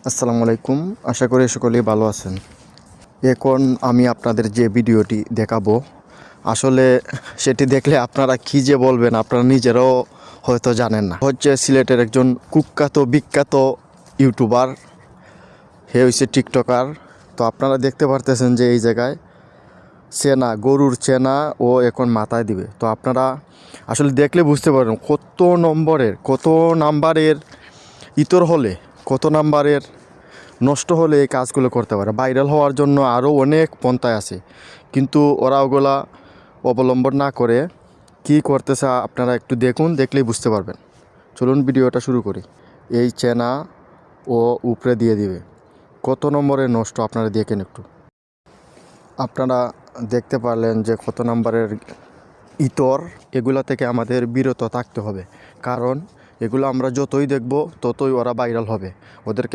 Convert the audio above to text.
আসসালামু আলাইকুম। আশা করি সকলেই ভালো আছেন। এখন আমি আপনাদের যে ভিডিওটি দেখাবো, আসলে সেটি দেখলে আপনারা কী যে বলবেন আপনারা নিজেরাও হয়তো জানেন না। হচ্ছে সিলেটের একজন কুখ্যাত বিখ্যাত ইউটিউবার, হে হচ্ছে টিকটকার। তো আপনারা দেখতে পারতেছেন যে এই জায়গায় গরুর চেনা ও এখন মাথায় দিবে। তো আপনারা আসলে দেখলে বুঝতে পারবেন কত নাম্বারের ইতর হলে, কত নাম্বারের নষ্ট হলে এই কাজগুলো করতে পারে। ভাইরাল হওয়ার জন্য আরও অনেক পন্থায় আছে, কিন্তু ওরা ওগুলা অবলম্বন না করে কি করতেছে আপনারা একটু দেখুন, দেখলেই বুঝতে পারবেন। চলুন ভিডিওটা শুরু করি। এই চেনা ও উপরে দিয়ে দিবে, কত নম্বরের নষ্ট আপনারা দেখেন একটু। আপনারা দেখতে পারলেন যে কত নম্বরের ইতর। এগুলা থেকে আমাদের বিরত থাকতে হবে, কারণ এগুলো আমরা যতই দেখব ততই ওরা ভাইরাল হবে। ওদেরকে